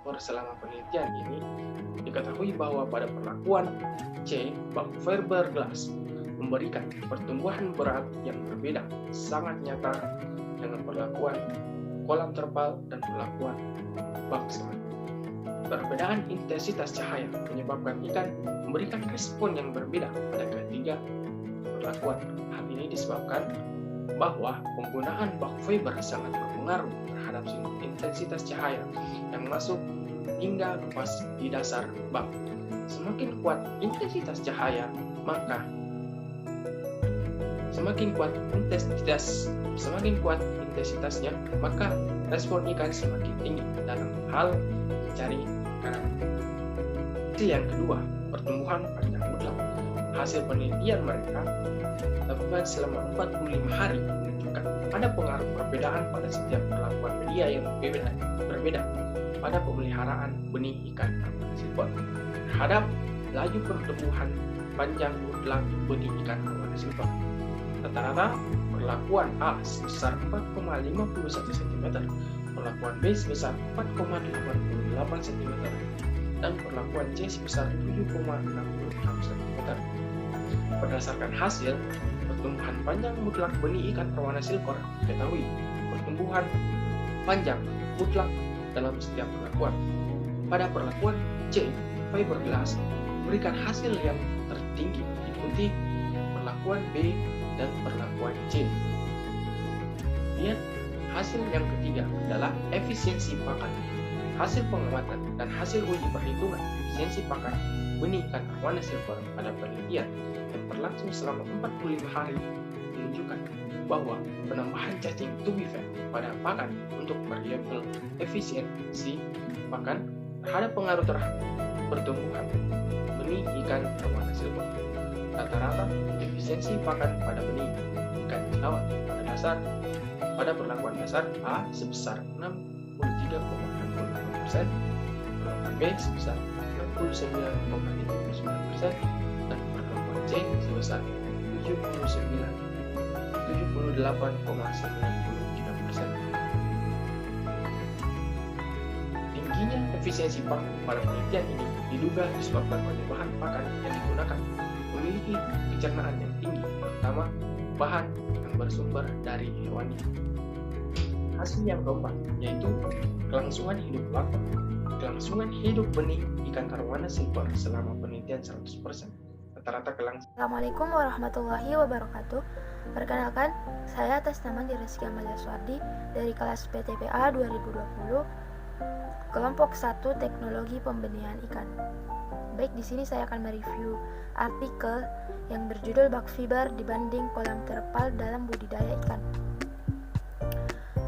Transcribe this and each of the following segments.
fiber selama penelitian ini, diketahui bahwa pada perlakuan C, bak fiberglass memberikan pertumbuhan berat yang berbeda sangat nyata dengan perlakuan kolam terpal dan perlakuan bak semen. Perbedaan intensitas cahaya menyebabkan ikan memberikan respon yang berbeda pada ketiga perlakuan. Hal ini disebabkan bahwa penggunaan bak fiber sangat berpengaruh terhadap intensitas cahaya yang masuk hingga lepas di dasar bak. Semakin kuat intensitasnya, maka respon ikan semakin tinggi dalam hal mencari makanan. Yang kedua, pertumbuhan panjang mutlak. Hasil penelitian mereka lakukan selama 45 hari menunjukkan ada pengaruh perbedaan pada setiap perlakuan media yang berbeda pada pemeliharaan benih ikan arwana silver terhadap laju pertumbuhan panjang mutlak benih ikan arwana silver. Rata-rata perlakuan A sebesar 4,51 cm, perlakuan B sebesar 4,88 cm, dan perlakuan C sebesar 7,66 cm. Berdasarkan hasil pertumbuhan panjang mutlak benih ikan arwana silver, diketahui pertumbuhan panjang mutlak dalam setiap perlakuan. Pada perlakuan C, fiberglass memberikan hasil yang tertinggi, diikuti perlakuan B dan perlakuan C. Kemudian hasil yang ketiga adalah efisiensi pakan. Hasil pengamatan dan hasil uji perhitungan efisiensi pakan benih ikan arwana silver pada penelitian yang berlangsung selama 45 hari menunjukkan bahwa penambahan cacing tubifet pada pakan untuk variabel efisiensi pakan terhadap pengaruh terhadap pertumbuhan benih ikan arwana silver. Rata-rata efisiensi pakan pada benih ikan laut pada perlakuan dasar A sebesar 63,68%, perlakuan B sebesar 69,39%, dan perlakuan C sebesar 78,93%. Tingginya efisiensi pakan pada penelitian ini diduga disebabkan oleh bahan pakan yang digunakan memiliki pencernaan yang tinggi, terutama bahan yang bersumber dari hewani. Hasil yang keempat yaitu kelangsungan hidup larva. Kelangsungan hidup benih ikan arwana silver selama penelitian 100%. Rata-rata kelangsungan. Assalamualaikum warahmatullahi wabarakatuh. Perkenalkan, saya atas nama Rizky Amalia Suardi dari kelas PTPA 2020, kelompok 1 Teknologi Pembenihan Ikan. Baik, di sini saya akan mereview artikel yang berjudul bak fiber dibanding kolam terpal dalam budidaya ikan.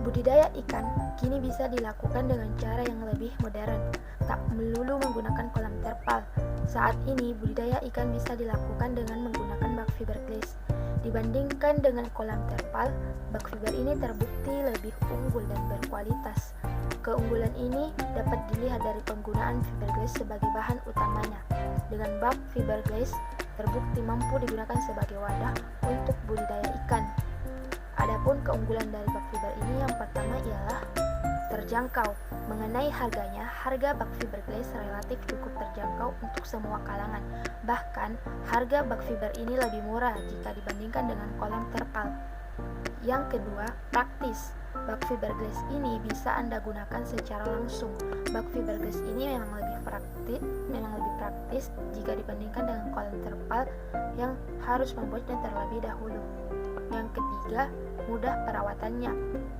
Budidaya ikan kini bisa dilakukan dengan cara yang lebih modern, tak melulu menggunakan kolam terpal. Saat ini budidaya ikan bisa dilakukan dengan menggunakan bak fiberglass. Dibandingkan dengan kolam terpal, bak fiber ini terbukti lebih unggul dan berkualitas. Keunggulan ini dapat dilihat dari penggunaan fiberglass sebagai bahan utamanya. Dengan bak fiberglass terbukti mampu digunakan sebagai wadah untuk budidaya ikan. Adapun keunggulan dari bak fiber ini yang pertama ialah terjangkau. Mengenai harganya, harga bak fiberglass relatif cukup terjangkau untuk semua kalangan. Bahkan, harga bak fiber ini lebih murah jika dibandingkan dengan kolam terpal. Yang kedua, praktis. Bak fiberglass ini bisa Anda gunakan secara langsung. Bak fiberglass ini memang lebih praktis jika dibandingkan dengan kolam terpal yang harus membuatnya terlebih dahulu. Yang ketiga, mudah perawatannya.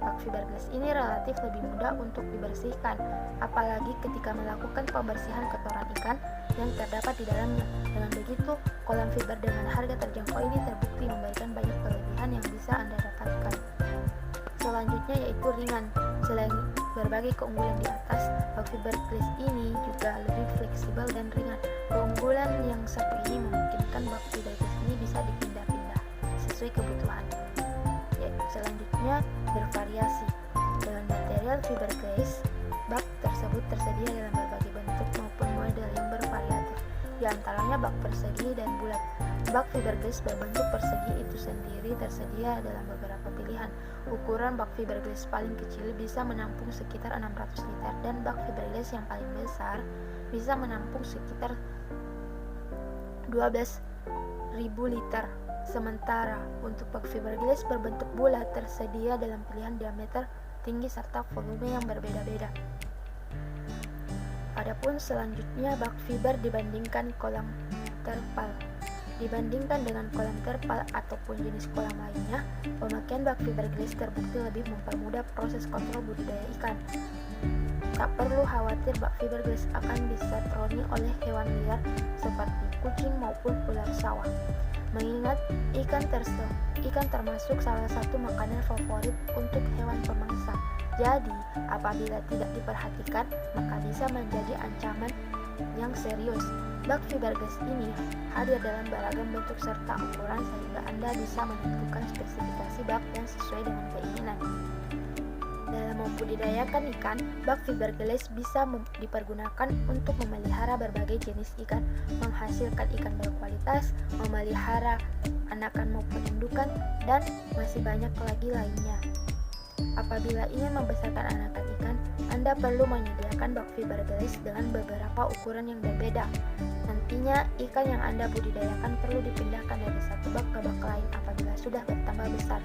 Bak fiberglass ini relatif lebih mudah untuk dibersihkan, apalagi ketika melakukan pembersihan kotoran ikan yang terdapat di dalamnya. Dengan begitu, kolam fiber dengan harga terjangkau ini terbukti memberikan banyak kelebihan yang bisa Anda dapatkan. Selanjutnya yaitu ringan. Selain berbagai keunggulan di atas, bak fiberglass ini juga lebih fleksibel dan ringan. Keunggulan yang satu ini memungkinkan bak fiberglass ini bisa dipindah-pindah sesuai kebutuhan. Selanjutnya, bervariasi. Dengan material fiberglass, bak tersebut tersedia dalam berbagai bentuk maupun model yang bervariatif. Di antaranya bak persegi dan bulat. Bak fiberglass berbentuk persegi itu sendiri tersedia dalam beberapa pilihan. Ukuran bak fiberglass paling kecil bisa menampung sekitar 600 liter dan bak fiberglass yang paling besar bisa menampung sekitar 12.000 liter. Sementara untuk bak fiberglass berbentuk bulat tersedia dalam pilihan diameter, tinggi serta volume yang berbeda-beda. Adapun selanjutnya bak fiber dibandingkan kolam terpal. Dibandingkan dengan kolam terpal ataupun jenis kolam lainnya, pemakaian bak fiberglass terbukti lebih mempermudah proses kontrol budidaya ikan. Tak perlu khawatir bak fiberglass akan disetroni oleh hewan liar seperti kucing maupun ular sawah. Mengingat ikan termasuk salah satu makanan favorit untuk hewan pemangsa. Jadi, apabila tidak diperhatikan, maka bisa menjadi ancaman yang serius. Bak fiberglass ini hadir dalam beragam bentuk serta ukuran sehingga Anda bisa menentukan spesifikasi bak yang sesuai dengan keinginan. Dalam membudidayakan ikan, bak fiberglass bisa dipergunakan untuk memelihara berbagai jenis ikan, menghasilkan ikan berkualitas, memelihara anakan maupun indukan, dan masih banyak lagi lainnya. Apabila ingin membesarkan anakan ikan, Anda perlu menyediakan bak fiberglass dengan beberapa ukuran yang berbeda. Nantinya, ikan yang Anda budidayakan perlu dipindahkan dari satu bak ke bak lain apabila sudah bertambah besar.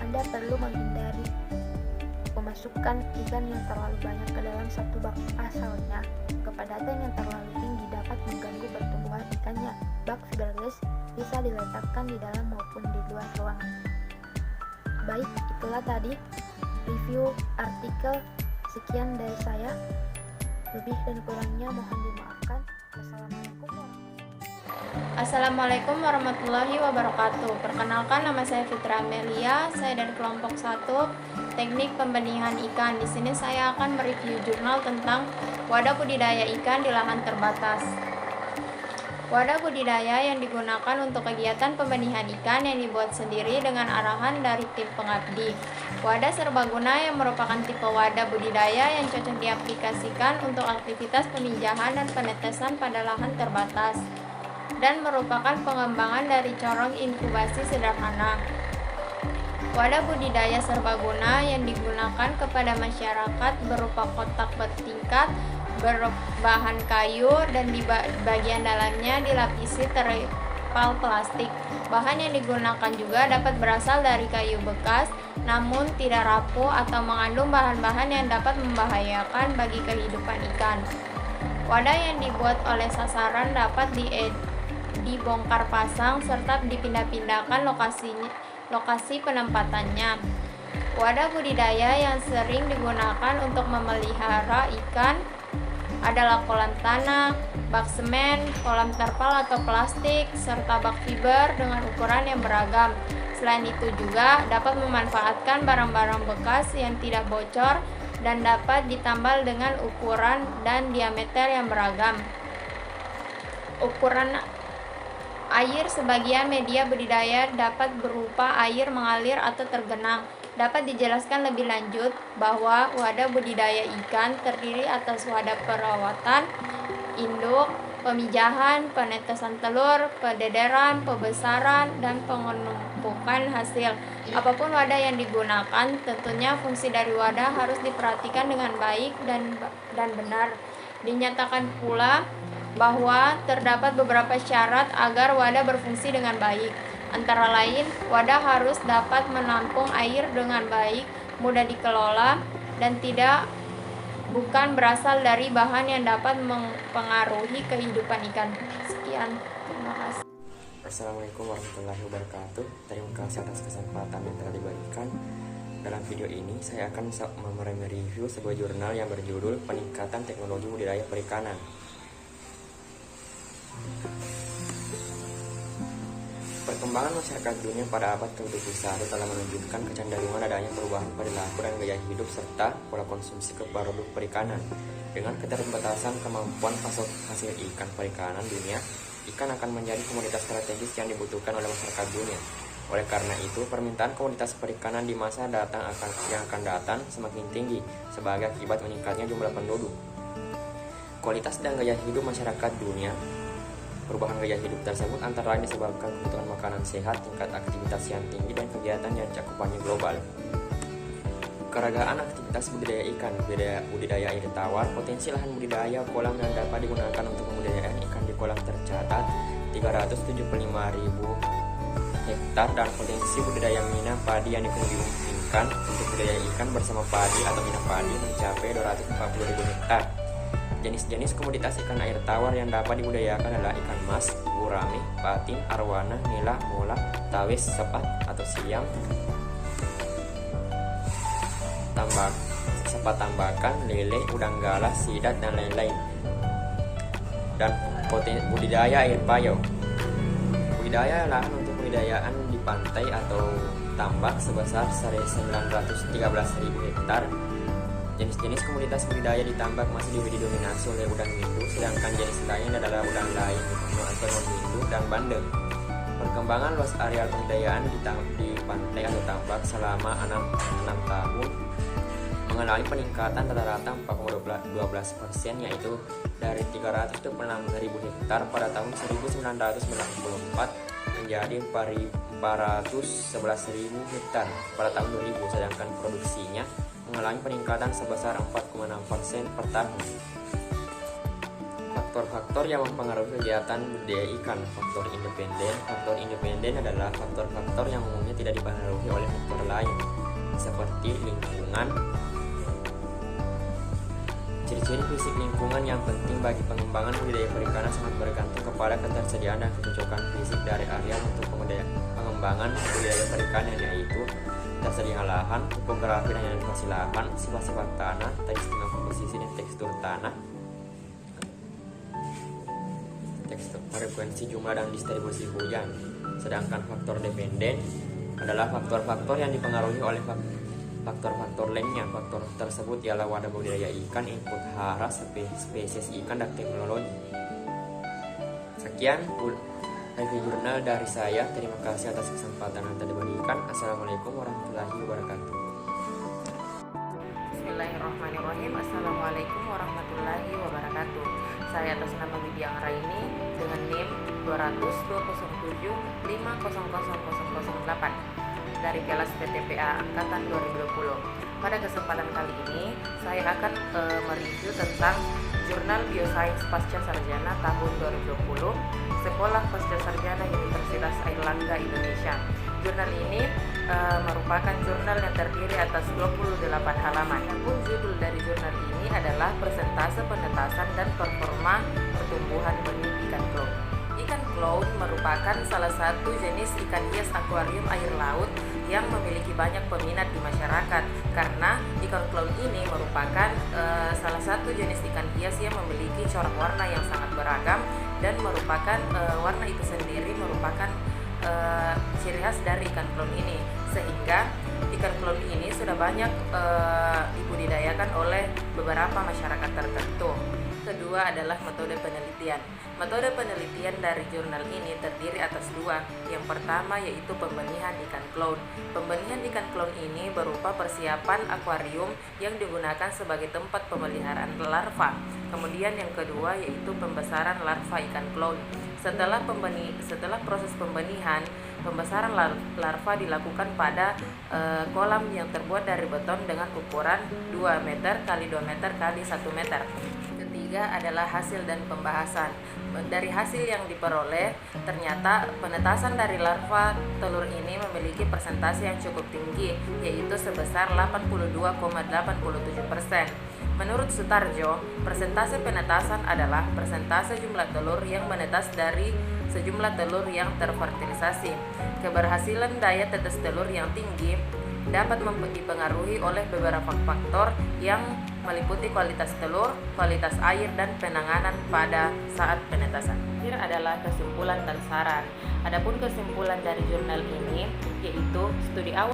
Anda perlu menghindari memasukkan ikan yang terlalu banyak ke dalam satu bak, pasalnya kepadatan yang terlalu tinggi dapat mengganggu pertumbuhan ikannya. Bak fiberglass bisa diletakkan di dalam maupun di luar ruangan. Baik, itulah tadi review artikel. Sekian dari saya. Lebih dan kurangnya mohon dimaafkan. Assalamualaikum warahmatullahi wabarakatuh. Perkenalkan, nama saya Fitra Amelia. Saya dari kelompok 1 Teknik Pembenihan Ikan. Di sini saya akan mereview jurnal tentang wadah budidaya ikan di lahan terbatas. Wadah budidaya yang digunakan untuk kegiatan pembenihan ikan yang dibuat sendiri dengan arahan dari tim pengabdi. Wadah serbaguna yang merupakan tipe wadah budidaya yang cocok diaplikasikan untuk aktivitas pemijahan dan penetesan pada lahan terbatas dan merupakan pengembangan dari corong inkubasi sederhana. Wadah budidaya serbaguna yang digunakan kepada masyarakat berupa kotak bertingkat berbahan kayu dan di bagian dalamnya dilapisi terpal plastik. Bahan yang digunakan juga dapat berasal dari kayu bekas, namun tidak rapuh atau mengandung bahan-bahan yang dapat membahayakan bagi kehidupan ikan. Wadah yang dibuat oleh sasaran dapat dibongkar pasang serta dipindah-pindahkan lokasi penempatannya. Wadah budidaya yang sering digunakan untuk memelihara ikan adalah kolam tanah, bak semen, kolam terpal atau plastik, serta bak fiber dengan ukuran yang beragam. Selain itu juga dapat memanfaatkan barang-barang bekas yang tidak bocor dan dapat ditambal dengan ukuran dan diameter yang beragam. Ukuran air sebagian media budidaya dapat berupa air mengalir atau tergenang. Dapat dijelaskan lebih lanjut bahwa wadah budidaya ikan terdiri atas wadah perawatan, induk, pemijahan, penetesan telur, pedederan, pembesaran, dan penumpukan hasil. Apapun wadah yang digunakan, tentunya fungsi dari wadah harus diperhatikan dengan baik dan benar. Dinyatakan pula bahwa terdapat beberapa syarat agar wadah berfungsi dengan baik. Antara lain, wadah harus dapat menampung air dengan baik, mudah dikelola, dan bukan berasal dari bahan yang dapat mempengaruhi kehidupan ikan. Sekian, terima kasih. Assalamualaikum warahmatullahi wabarakatuh. Terima kasih atas kesempatan yang telah diberikan. Dalam video ini, saya akan mereview sebuah jurnal yang berjudul Peningkatan Teknologi Budidaya Perikanan. Perkembangan masyarakat dunia pada abad ke-21 telah menunjukkan kecenderungan adanya perubahan perilaku dan gaya hidup serta pola konsumsi ke produk perikanan. Dengan keterbatasan kemampuan hasil ikan perikanan dunia, ikan akan menjadi komoditas strategis yang dibutuhkan oleh masyarakat dunia. Oleh karena itu, permintaan komoditas perikanan di masa yang akan datang semakin tinggi sebagai akibat meningkatnya jumlah penduduk. Kualitas dan gaya hidup masyarakat dunia Perubahan gaya hidup tersebut antara lain disebabkan kebutuhan makanan sehat, tingkat aktivitas yang tinggi, dan kegiatan yang cakupannya global. Keragaman aktivitas budidaya ikan, budidaya air tawar, potensi lahan budidaya kolam yang dapat digunakan untuk pembudidayaan ikan di kolam tercatat 375.000 hektar, dan potensi budidaya mina padi yang dimungkinkan untuk budidaya ikan bersama padi atau mina padi mencapai 240.000 hektar. Jenis-jenis komoditas ikan air tawar yang dapat dibudidayakan adalah ikan mas, gurame, patin, arwana, nila, mola, tawes, sepat atau siam, sepat tambakan, lele, udang galah, sidat, dan lain-lain. Dan budidaya air payau. Budidaya lahan untuk budidayaan di pantai atau tambak sebesar 913.000 hektar. Jenis-jenis komoditas budidaya di tambak masih didominasi oleh udang windu, sedangkan jenis lain adalah udang lain atau non-windu dan bandeng. Perkembangan luas areal pembudidayaan di pantai atau tambak selama 6 tahun mengalami peningkatan rata-rata 4,12%, yaitu dari 326.000 hektar pada tahun 1994 menjadi 411.000 hektar pada tahun 2000, sedangkan produksinya mengalami peningkatan sebesar 4,6% per tahun. Faktor-faktor yang mempengaruhi kegiatan budidaya ikan. Faktor independen adalah faktor-faktor yang umumnya tidak dipengaruhi oleh faktor lain, seperti lingkungan. Ciri-ciri fisik lingkungan yang penting bagi pengembangan budidaya perikanan sangat bergantung kepada ketersediaan dan kecocokan fisik dari area untuk pengembangan budidaya perikanan, yaitu tersedia lahan, topografi dan elevasi lahan, sifat-sifat tanah, tekstur komposisi dan tekstur tanah, tekstur frekuensi jumlah dan distribusi hujan. Sedangkan faktor dependen adalah faktor-faktor yang dipengaruhi oleh faktor-faktor lainnya. Faktor tersebut ialah wadah budidaya ikan, input hara, spesies ikan, dan teknologi. Sekian review jurnal dari saya. Terima kasih atas kesempatan yang telah diberikan. Assalamualaikum warahmatullahi wabarakatuh. Bismillahirrahmanirrahim. Assalamualaikum warahmatullahi wabarakatuh. Saya atas nama Widya Anggraini dengan NIM 20020750008 dari kelas PTPA Angkatan 2020. Pada kesempatan kali ini saya akan mereview tentang Jurnal Biosains Pasca Sarjana tahun 2020 Sekolah Pasca Sarjana Universitas Airlangga Indonesia. Jurnal ini merupakan jurnal yang terdiri atas 28 halaman. Adapun judul dari jurnal ini adalah Persentase Penetasan dan Performa Pertumbuhan Benih Ikan Clown. Ikan clown merupakan salah satu jenis ikan hias akuarium air laut yang memiliki banyak peminat di masyarakat, karena ikan clown ini merupakan salah satu jenis ikan hias yang memiliki corak warna yang sangat beragam, dan merupakan warna itu sendiri merupakan ciri khas dari ikan clown ini, sehingga ikan clown ini sudah banyak dibudidayakan oleh beberapa masyarakat tertentu. Kedua adalah metode penelitian. Metode penelitian dari jurnal ini terdiri atas dua. Yang pertama yaitu pembenihan ikan clown. Pembenihan ikan clown ini berupa persiapan akuarium yang digunakan sebagai tempat pemeliharaan larva. Kemudian yang kedua yaitu pembesaran larva ikan clown. Setelah proses pembenihan, pembesaran larva dilakukan pada kolam yang terbuat dari beton dengan ukuran 2 meter x 2 meter x 1 meter. Ketiga adalah hasil dan pembahasan. Dari hasil yang diperoleh, ternyata penetasan dari larva telur ini memiliki persentase yang cukup tinggi, yaitu sebesar 82,87%. Menurut Sutarjo, persentase penetasan adalah persentase jumlah telur yang menetas dari sejumlah telur yang terfertilisasi. Keberhasilan daya tetes telur yang tinggi dapat dipengaruhi oleh beberapa faktor yang meliputi kualitas telur, kualitas air, dan penanganan pada saat penetasan. Akhir adalah kesimpulan dan saran. Adapun kesimpulan dari jurnal ini yaitu studi awal